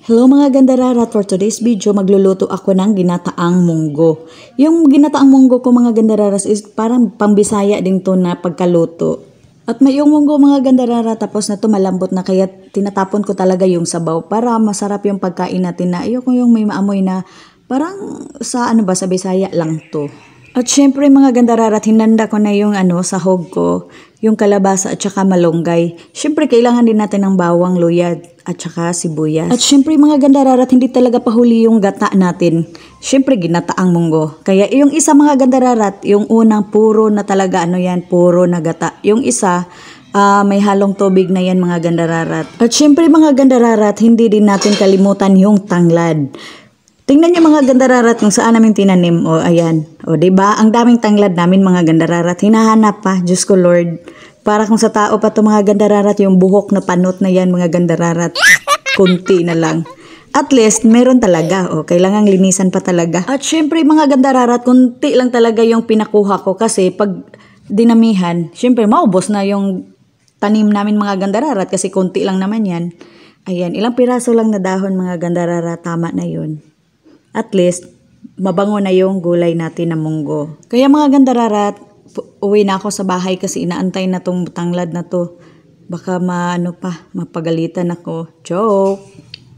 Hello mga gandararat, for today's video magluluto ako ng ginataang munggo. Yung ginataang munggo ko mga gandararat is parang pambisaya din to na pagkaluto. At may yung munggo mga gandararat tapos na to malambot na kaya tinatapon ko talaga yung sabaw para masarap yung pagkain natin na ayoko yung may maamoy na parang sa sa Bisaya lang to. At syempre mga gandararat, hinanda ko na yung sahog ko, yung kalabasa at saka malunggay. Syempre kailangan din natin ng bawang, luya at saka sibuyas. At syempre mga gandararat, hindi talaga pahuli yung gata natin. Syempre ginataang munggo. Kaya yung isa mga gandararat, yung unang puro na talaga puro na gata. Yung isa, may halong tubig na yan mga gandararat. At syempre mga gandararat, hindi din natin kalimutan yung tanglad. Tingnan niyo mga gandararat kung saan namin tinanim. O ayan. O diba? Ang daming tanglad namin mga gandararat. Hinahanap pa. Diyos ko Lord. Para kung sa tao pa to mga gandararat, yung buhok na panot na yan mga gandararat. Kunti na lang. At least, meron talaga. O, kailangang linisan pa talaga. At syempre mga gandararat, kunti lang talaga yung pinakuha ko. Kasi pag dinamihan, syempre maubos na yung tanim namin mga gandararat. Kasi kunti lang naman yan. Ayan, ilang piraso lang na dahon mga gandararat. Tama na yun. At least, mabango na yung gulay natin na munggo. Kaya mga gandararat, uwi na ako sa bahay kasi inaantay na tong tanglad na to. Baka mapagalitan ako. Joke!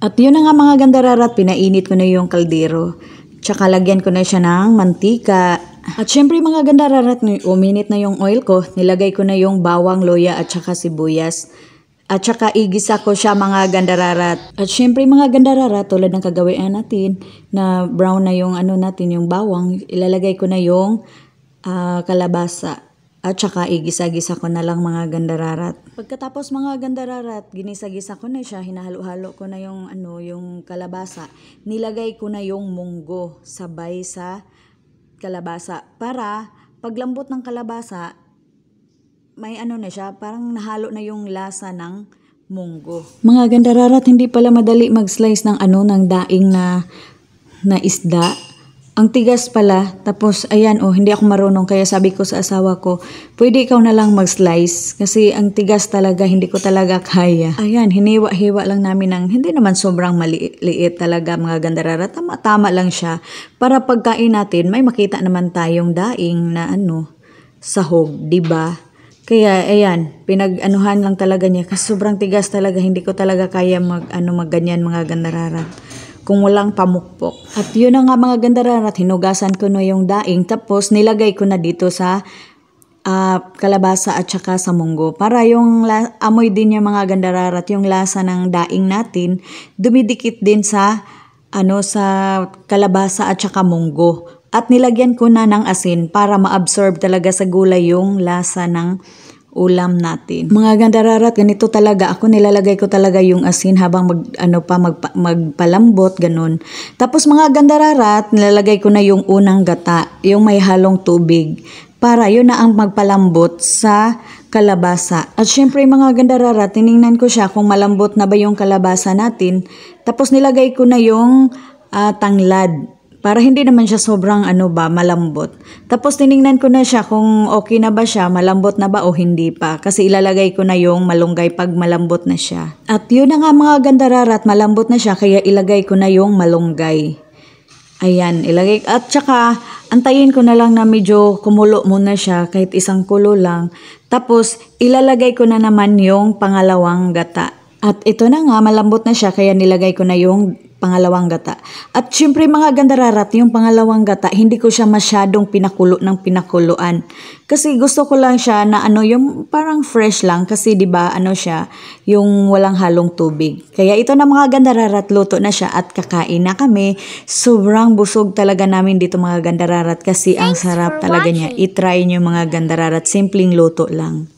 At yun na nga mga gandararat, pinainit ko na yung kaldero. Tsaka lagyan ko na siya ng mantika. At syempre mga gandararat, uminit na yung oil ko. Nilagay ko na yung bawang, luya at saka sibuyas. At saka igisa ko siya mga gandararat. At syempre mga gandararat, tulad ng kagawian natin, na brown na yung natin, yung bawang, ilalagay ko na yung kalabasa. At saka igisa-gisa ko na lang mga gandararat. Pagkatapos mga gandararat, ginisa-gisa ko na siya, hinahalo-halo ko na yung yung kalabasa. Nilagay ko na yung munggo sabay sa kalabasa para paglambot ng kalabasa, may na siya, parang nahalo na yung lasa ng munggo. Mga gandararat, hindi pala madali mag-slice ng ng daing na isda. Ang tigas pala, tapos ayan hindi ako marunong kaya sabi ko sa asawa ko, pwede ikaw na lang mag-slice kasi ang tigas talaga, hindi ko talaga kaya. Ayan, hiniwa-hiwa lang namin ng hindi naman sobrang maliit talaga mga gandararat. Tama-tama lang siya para pagkain natin may makita naman tayong daing na sahog, 'di ba? Kaya ayan, pinag-anuhan lang talaga niya kasi sobrang tigas talaga, hindi ko talaga kaya magganyan mga gandararat kung walang pamukpok. At yun na nga mga gandararat, hinugasan ko na yung daing tapos nilagay ko na dito sa kalabasa at saka sa munggo para yung amoy din yung mga gandararat, yung lasa ng daing natin dumidikit din sa sa kalabasa at saka munggo. At nilagyan ko na ng asin para ma-absorb talaga sa gulay yung lasa ng ulam natin. Mga gandararat, ganito talaga ako, nilalagay ko talaga yung asin habang magpalambot, ganun. Tapos mga gandararat, nilalagay ko na yung unang gata, yung may halong tubig, para yun na ang magpalambot sa kalabasa. At syempre mga gandararat, tiningnan ko siya kung malambot na ba yung kalabasa natin. Tapos nilagay ko na yung tanglad. Para hindi naman siya sobrang malambot. Tapos tiningnan ko na siya kung okay na ba siya, malambot na ba o hindi pa. Kasi ilalagay ko na yung malunggay pag malambot na siya. At yun na nga mga gandararat, malambot na siya kaya ilagay ko na yung malunggay. Ayan, ilagay. At saka antayin ko na lang na medyo kumulo muna siya kahit isang kulo lang. Tapos ilalagay ko na naman yung pangalawang gata. At ito na nga, malambot na siya kaya nilagay ko na yung pangalawang gata. At syempre mga gandararat, yung pangalawang gata, hindi ko siya masyadong pinakulo ng pinakuluan. Kasi gusto ko lang siya na yung parang fresh lang kasi 'di ba siya, yung walang halong tubig. Kaya ito na mga gandararat, luto na siya at kakain na kami. Sobrang busog talaga namin dito mga gandararat kasi ang sarap talaga niya. I-try niyo mga gandararat, simpleng luto lang.